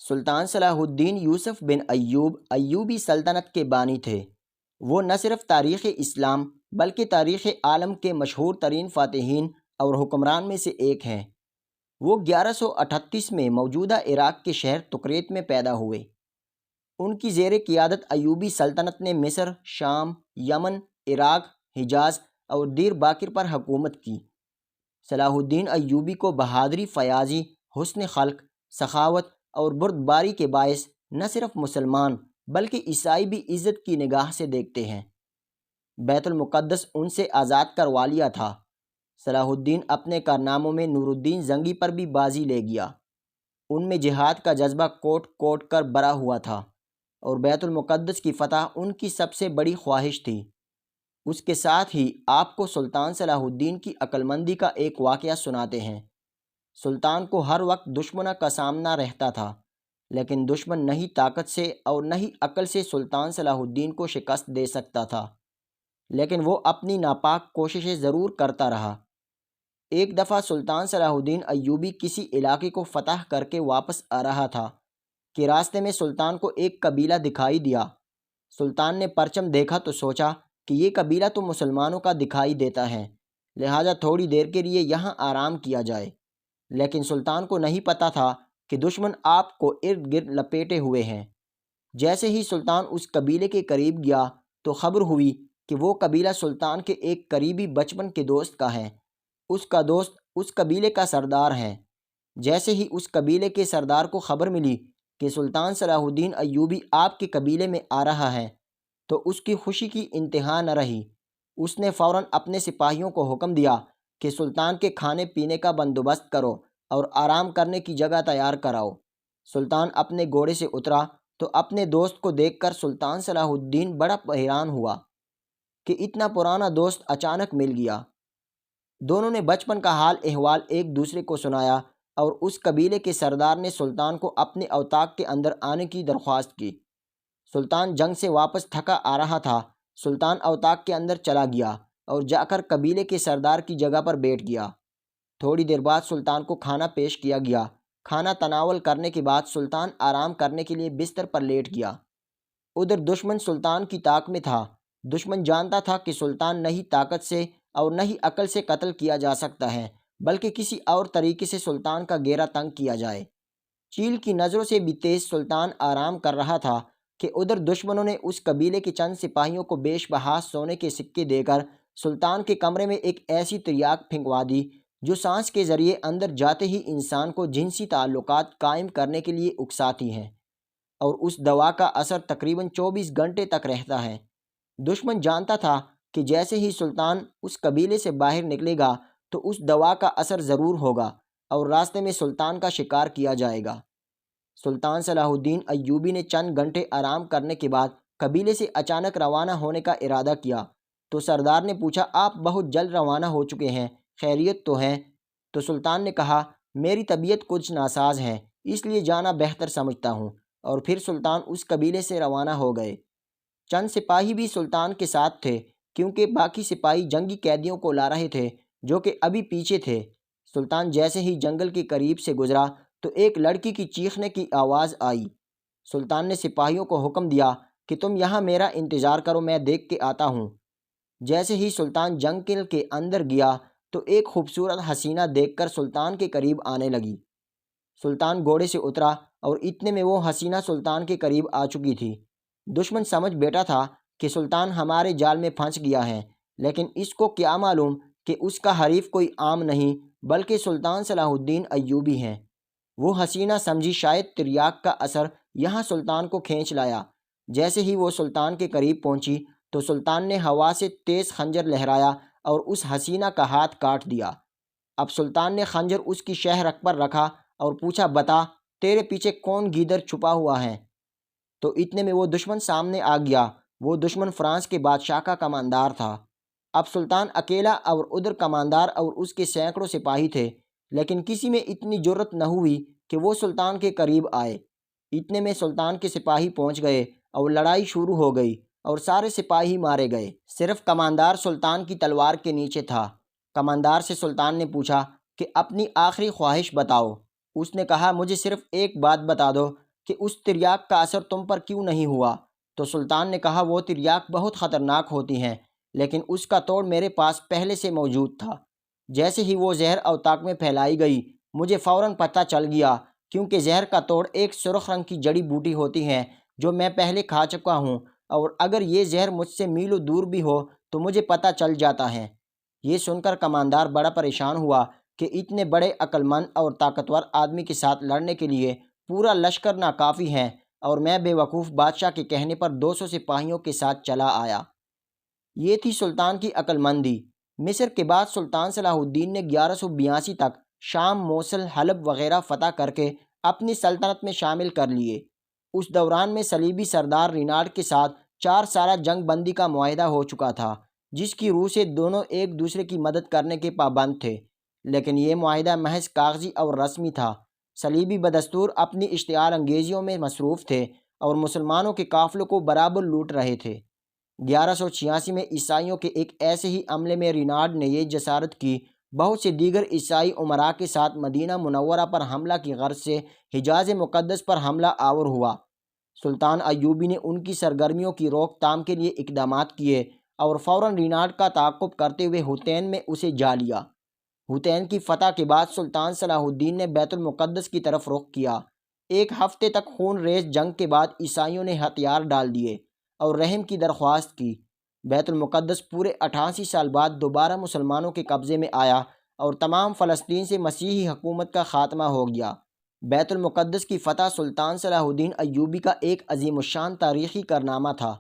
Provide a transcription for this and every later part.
سلطان صلاح الدین یوسف بن ایوب ایوبی سلطنت کے بانی تھے۔ وہ نہ صرف تاریخ اسلام بلکہ تاریخ عالم کے مشہور ترین فاتحین اور حکمران میں سے ایک ہیں۔ وہ 1138 میں موجودہ عراق کے شہر تکریت میں پیدا ہوئے۔ ان کی زیر قیادت ایوبی سلطنت نے مصر، شام، یمن، عراق، حجاز اور دیر باکر پر حکومت کی۔ صلاح الدین ایوبی کو بہادری، فیاضی، حسن خلق، سخاوت اور بردباری کے باعث نہ صرف مسلمان بلکہ عیسائی بھی عزت کی نگاہ سے دیکھتے ہیں۔ بیت المقدس ان سے آزاد کروا لیا تھا۔ صلاح الدین اپنے کارناموں میں نور الدین زنگی پر بھی بازی لے گیا۔ ان میں جہاد کا جذبہ کوٹ کوٹ کر بھرا ہوا تھا اور بیت المقدس کی فتح ان کی سب سے بڑی خواہش تھی۔ اس کے ساتھ ہی آپ کو سلطان صلاح الدین کی عقل مندی کا ایک واقعہ سناتے ہیں۔ سلطان کو ہر وقت دشمنوں کا سامنا رہتا تھا، لیکن دشمن نہ ہی طاقت سے اور نہ ہی عقل سے سلطان صلاح الدین کو شکست دے سکتا تھا، لیکن وہ اپنی ناپاک کوششیں ضرور کرتا رہا۔ ایک دفعہ سلطان صلاح الدین ایوبی کسی علاقے کو فتح کر کے واپس آ رہا تھا کہ راستے میں سلطان کو ایک قبیلہ دکھائی دیا۔ سلطان نے پرچم دیکھا تو سوچا کہ یہ قبیلہ تو مسلمانوں کا دکھائی دیتا ہے، لہٰذا تھوڑی دیر کے لیے یہاں آرام کیا جائے۔ لیکن سلطان کو نہیں پتہ تھا کہ دشمن آپ کو ارد گرد لپیٹے ہوئے ہیں۔ جیسے ہی سلطان اس قبیلے کے قریب گیا تو خبر ہوئی کہ وہ قبیلہ سلطان کے ایک قریبی بچپن کے دوست کا ہے۔ اس کا دوست اس قبیلے کا سردار ہے۔ جیسے ہی اس قبیلے کے سردار کو خبر ملی کہ سلطان صلاح الدین ایوبی آپ کے قبیلے میں آ رہا ہے تو اس کی خوشی کی انتہا نہ رہی۔ اس نے فوراً اپنے سپاہیوں کو حکم دیا کہ سلطان کے کھانے پینے کا بندوبست کرو اور آرام کرنے کی جگہ تیار کراؤ۔ سلطان اپنے گھوڑے سے اترا تو اپنے دوست کو دیکھ کر سلطان صلاح الدین بڑا حیران ہوا کہ اتنا پرانا دوست اچانک مل گیا۔ دونوں نے بچپن کا حال احوال ایک دوسرے کو سنایا اور اس قبیلے کے سردار نے سلطان کو اپنے اوطاق کے اندر آنے کی درخواست کی۔ سلطان جنگ سے واپس تھکا آ رہا تھا۔ سلطان اوطاق کے اندر چلا گیا اور جا کر قبیلے کے سردار کی جگہ پر بیٹھ گیا۔ تھوڑی دیر بعد سلطان کو کھانا پیش کیا گیا۔ کھانا تناول کرنے کے بعد سلطان آرام کرنے کے لیے بستر پر لیٹ گیا۔ ادھر دشمن سلطان کی طاق میں تھا۔ دشمن جانتا تھا کہ سلطان نہ ہی طاقت سے اور نہ ہی عقل سے قتل کیا جا سکتا ہے، بلکہ کسی اور طریقے سے سلطان کا گھیرا تنگ کیا جائے۔ چیل کی نظروں سے بھی تیز سلطان آرام کر رہا تھا کہ ادھر دشمنوں نے اس قبیلے کے چند سپاہیوں کو بیش بہا سونے کے سکے دے کر سلطان کے کمرے میں ایک ایسی تریاک پھینکوا دی جو سانس کے ذریعے اندر جاتے ہی انسان کو جنسی تعلقات قائم کرنے کے لیے اکساتی ہے، اور اس دوا کا اثر تقریباً 24 گھنٹے تک رہتا ہے۔ دشمن جانتا تھا کہ جیسے ہی سلطان اس قبیلے سے باہر نکلے گا تو اس دوا کا اثر ضرور ہوگا اور راستے میں سلطان کا شکار کیا جائے گا۔ سلطان صلاح الدین ایوبی نے چند گھنٹے آرام کرنے کے بعد قبیلے سے اچانک روانہ ہونے کا ارادہ کیا تو سردار نے پوچھا، آپ بہت جلد روانہ ہو چکے ہیں، خیریت تو ہے؟ تو سلطان نے کہا، میری طبیعت کچھ ناساز ہے، اس لیے جانا بہتر سمجھتا ہوں، اور پھر سلطان اس قبیلے سے روانہ ہو گئے۔ چند سپاہی بھی سلطان کے ساتھ تھے کیونکہ باقی سپاہی جنگی قیدیوں کو لا رہے تھے جو کہ ابھی پیچھے تھے۔ سلطان جیسے ہی جنگل کے قریب سے گزرا تو ایک لڑکی کی چیخنے کی آواز آئی۔ سلطان نے سپاہیوں کو حکم دیا کہ تم یہاں میرا انتظار کرو، میں دیکھ کے آتا ہوں۔ جیسے ہی سلطان جنگل کے اندر گیا تو ایک خوبصورت حسینہ دیکھ کر سلطان کے قریب آنے لگی۔ سلطان گھوڑے سے اترا اور اتنے میں وہ حسینہ سلطان کے قریب آ چکی تھی۔ دشمن سمجھ بیٹھا تھا کہ سلطان ہمارے جال میں پھنس گیا ہے، لیکن اس کو کیا معلوم کہ اس کا حریف کوئی عام نہیں بلکہ سلطان صلاح الدین ایوبی ہیں۔ وہ حسینہ سمجھی شاید تریاک کا اثر یہاں سلطان کو کھینچ لایا۔ جیسے ہی وہ سلطان کے قریب پہنچی تو سلطان نے ہوا سے تیز خنجر لہرایا اور اس حسینہ کا ہاتھ کاٹ دیا۔ اب سلطان نے خنجر اس کی شہ رگ پر رکھا اور پوچھا، بتا تیرے پیچھے کون گیدڑ چھپا ہوا ہے؟ تو اتنے میں وہ دشمن سامنے آ گیا۔ وہ دشمن فرانس کے بادشاہ کا کماندار تھا۔ اب سلطان اکیلا اور ادھر کماندار اور اس کے سینکڑوں سپاہی تھے، لیکن کسی میں اتنی جرت نہ ہوئی کہ وہ سلطان کے قریب آئے۔ اتنے میں سلطان کے سپاہی پہنچ گئے اور لڑائی شروع ہو گئی اور سارے سپاہی مارے گئے۔ صرف کماندار سلطان کی تلوار کے نیچے تھا۔ کماندار سے سلطان نے پوچھا کہ اپنی آخری خواہش بتاؤ۔ اس نے کہا، مجھے صرف ایک بات بتا دو کہ اس تریاک کا اثر تم پر کیوں نہیں ہوا؟ تو سلطان نے کہا وہ تریاک بہت خطرناک ہوتی ہیں، لیکن اس کا توڑ میرے پاس پہلے سے موجود تھا۔ جیسے ہی وہ زہر اوطاق میں پھیلائی گئی مجھے فوراً پتہ چل گیا، کیونکہ زہر کا توڑ ایک سرخ رنگ کی جڑی بوٹی ہوتی ہے جو میں پہلے کھا چکا ہوں، اور اگر یہ زہر مجھ سے میلوں دور بھی ہو تو مجھے پتہ چل جاتا ہے۔ یہ سن کر کماندار بڑا پریشان ہوا کہ اتنے بڑے عقل مند اور طاقتور آدمی کے ساتھ لڑنے کے لیے پورا لشکر ناکافی ہے، اور میں بے وقوف بادشاہ کے کہنے پر 200 سپاہیوں کے ساتھ چلا آیا۔ یہ تھی سلطان کی عقل مندی۔ مصر کے بعد سلطان صلاح الدین نے 1182 تک شام، موصل، حلب وغیرہ فتح کر کے اپنی سلطنت میں شامل کر لیے۔ اس دوران میں صلیبی سردار رینالڈ کے ساتھ 4 سالہ جنگ بندی کا معاہدہ ہو چکا تھا، جس کی روح سے دونوں ایک دوسرے کی مدد کرنے کے پابند تھے، لیکن یہ معاہدہ محض کاغذی اور رسمی تھا۔ صلیبی بدستور اپنی اشتعال انگیزیوں میں مصروف تھے اور مسلمانوں کے قافلوں کو برابر لوٹ رہے تھے۔ 1186 میں عیسائیوں کے ایک ایسے ہی عملے میں رینالڈ نے یہ جسارت کی بہت سے دیگر عیسائی امراء کے ساتھ مدینہ منورہ پر حملہ کی غرض سے حجاز مقدس پر حملہ آور ہوا۔ سلطان ایوبی نے ان کی سرگرمیوں کی روک تھام کے لیے اقدامات کیے اور فوراً رینالڈ کا تعاقب کرتے ہوئے حطین میں اسے جا لیا۔ حطین کی فتح کے بعد سلطان صلاح الدین نے بیت المقدس کی طرف رخ کیا۔ ایک ہفتے تک خون ریز جنگ کے بعد عیسائیوں نے ہتھیار ڈال دیے اور رحم کی درخواست کی۔ بیت المقدس پورے 88 سال بعد دوبارہ مسلمانوں کے قبضے میں آیا اور تمام فلسطین سے مسیحی حکومت کا خاتمہ ہو گیا۔ بیت المقدس کی فتح سلطان صلاح الدین ایوبی کا ایک عظیم الشان تاریخی کارنامہ تھا۔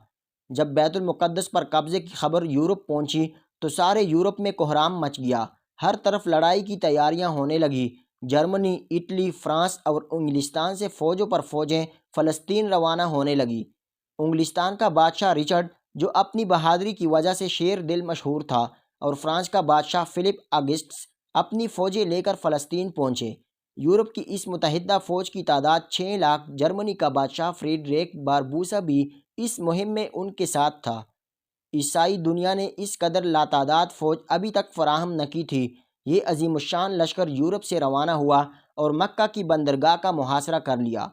جب بیت المقدس پر قبضے کی خبر یورپ پہنچی تو سارے یورپ میں کوہرام مچ گیا۔ ہر طرف لڑائی کی تیاریاں ہونے لگیں۔ جرمنی، اٹلی، فرانس اور انگلستان سے فوجوں پر فوجیں فلسطین روانہ ہونے لگیں۔ انگلستان کا بادشاہ رچرڈ، جو اپنی بہادری کی وجہ سے شیر دل مشہور تھا، اور فرانس کا بادشاہ فلپ آگسٹس اپنی فوجیں لے کر فلسطین پہنچے۔ یورپ کی اس متحدہ فوج کی تعداد 6 لاکھ۔ جرمنی کا بادشاہ فریڈریک باربوسا بھی اس مہم میں ان کے ساتھ تھا۔ عیسائی دنیا نے اس قدر لاتعداد فوج ابھی تک فراہم نہ کی تھی۔ یہ عظیم الشان لشکر یورپ سے روانہ ہوا اور مکہ کی بندرگاہ کا محاصرہ کر لیا۔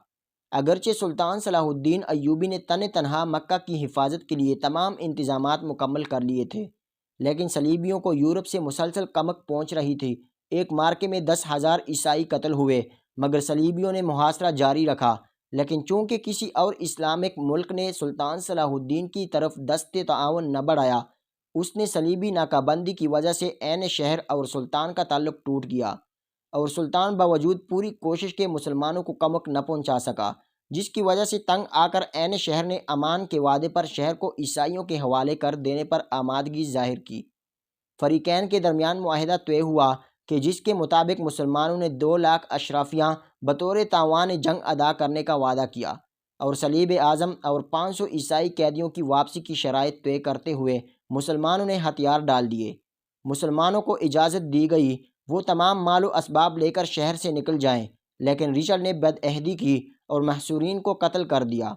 اگرچہ سلطان صلاح الدین ایوبی نے تنہا مکہ کی حفاظت کے لیے تمام انتظامات مکمل کر لیے تھے، لیکن صلیبیوں کو یورپ سے مسلسل کمک پہنچ رہی تھی۔ ایک مارکے میں 10,000 عیسائی قتل ہوئے، مگر صلیبیوں نے محاصرہ جاری رکھا۔ لیکن چونکہ کسی اور اسلامک ملک نے سلطان صلاح الدین کی طرف دست تعاون نہ بڑھایا، اس نے صلیبی ناکہ بندی کی وجہ سے عین شہر اور سلطان کا تعلق ٹوٹ گیا، اور سلطان باوجود پوری کوشش کے مسلمانوں کو کمک نہ پہنچا سکا، جس کی وجہ سے تنگ آ کر عین شہر نے امان کے وعدے پر شہر کو عیسائیوں کے حوالے کر دینے پر آمادگی ظاہر کی۔ فریقین کے درمیان معاہدہ طے ہوا کہ جس کے مطابق مسلمانوں نے 2 لاکھ اشرافیاں بطور تاوان جنگ ادا کرنے کا وعدہ کیا، اور صلیب اعظم اور 500 عیسائی قیدیوں کی واپسی کی شرائط طے کرتے ہوئے مسلمانوں نے ہتھیار ڈال دیے۔ مسلمانوں کو اجازت دی گئی وہ تمام مال و اسباب لے کر شہر سے نکل جائیں، لیکن رچرڈ نے بدعہدی کی اور محصورین کو قتل کر دیا۔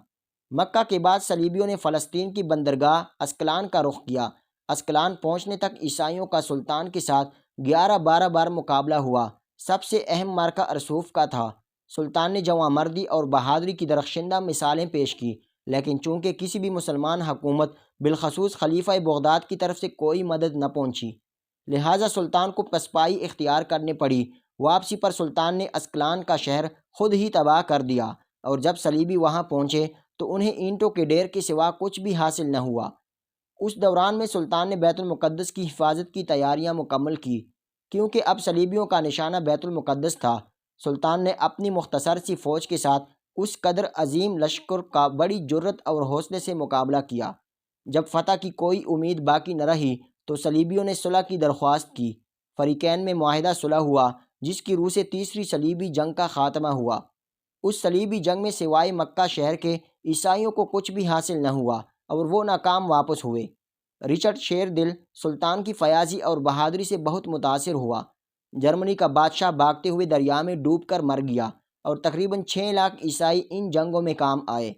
مکہ کے بعد صلیبیوں نے فلسطین کی بندرگاہ اسکلان کا رخ کیا۔ اسکلان پہنچنے تک عیسائیوں کا سلطان کے ساتھ 11-12 بار مقابلہ ہوا۔ سب سے اہم معرکہ ارسوف کا تھا۔ سلطان نے جواں مردی اور بہادری کی درخشندہ مثالیں پیش کی، لیکن چونکہ کسی بھی مسلمان حکومت بالخصوص خلیفہ بغداد کی طرف سے کوئی مدد نہ پہنچی، لہٰذا سلطان کو پسپائی اختیار کرنی پڑی۔ واپسی پر سلطان نے اسکلان کا شہر خود ہی تباہ کر دیا، اور جب صلیبی وہاں پہنچے تو انہیں اینٹوں کے ڈھیر کے سوا کچھ بھی حاصل نہ ہوا۔ اس دوران میں سلطان نے بیت المقدس کی حفاظت کی تیاریاں مکمل کی، کیونکہ اب صلیبیوں کا نشانہ بیت المقدس تھا۔ سلطان نے اپنی مختصر سی فوج کے ساتھ اس قدر عظیم لشکر کا بڑی جرت اور حوصلے سے مقابلہ کیا۔ جب فتح کی کوئی امید باقی نہ رہی تو صلیبیوں نے صلح کی درخواست کی۔ فریقین میں معاہدہ صلح ہوا، جس کی روح سے تیسری صلیبی جنگ کا خاتمہ ہوا۔ اس صلیبی جنگ میں سوائے مکہ شہر کے عیسائیوں کو کچھ بھی حاصل نہ ہوا اور وہ ناکام واپس ہوئے۔ رچرڈ شیر دل سلطان کی فیاضی اور بہادری سے بہت متاثر ہوا۔ جرمنی کا بادشاہ بھاگتے ہوئے دریا میں ڈوب کر مر گیا، اور تقریباً 6 لاکھ عیسائی ان جنگوں میں کام آئے۔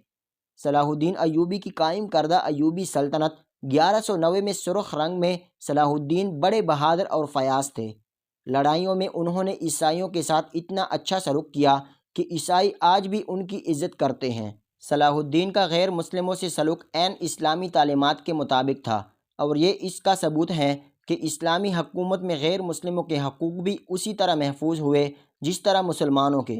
صلاح الدین ایوبی کی قائم کردہ ایوبی سلطنت 1190 میں سرخ رنگ میں صلاح الدین بڑے بہادر اور فیاض تھے۔ لڑائیوں میں انہوں نے عیسائیوں کے ساتھ اتنا اچھا سلوک کیا کہ عیسائی آج بھی ان کی عزت کرتے ہیں۔ صلاح الدین کا غیر مسلموں سے سلوک عین اسلامی تعلیمات کے مطابق تھا، اور یہ اس کا ثبوت ہے کہ اسلامی حکومت میں غیر مسلموں کے حقوق بھی اسی طرح محفوظ ہوئے جس طرح مسلمانوں کے۔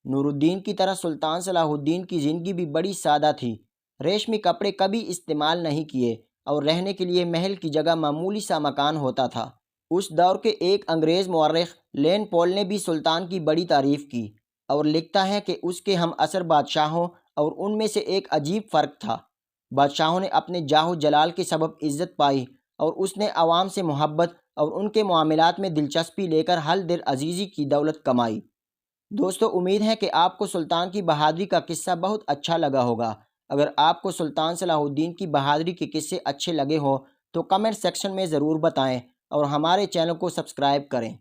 نور الدین کی طرح سلطان صلاح الدین کی زندگی بھی بڑی سادہ تھی۔ ریشمی کپڑے کبھی استعمال نہیں کیے اور رہنے کے لیے محل کی جگہ معمولی سا مکان ہوتا تھا۔ اس دور کے ایک انگریز مورخ لین پول نے بھی سلطان کی بڑی تعریف کی اور لکھتا ہے کہ اس کے ہم عصر بادشاہوں اور ان میں سے ایک عجیب فرق تھا۔ بادشاہوں نے اپنے جاہ و جلال کے سبب عزت پائی اور اس نے عوام سے محبت اور ان کے معاملات میں دلچسپی لے کر حل دل عزیزی کی دولت کمائی۔ دوستو، امید ہے کہ آپ کو سلطان کی بہادری کا قصہ بہت اچھا لگا ہوگا۔ اگر آپ کو سلطان صلاح الدین کی بہادری کے قصے اچھے لگے ہوں تو کمنٹ سیکشن میں ضرور بتائیں اور ہمارے چینل کو سبسکرائب کریں۔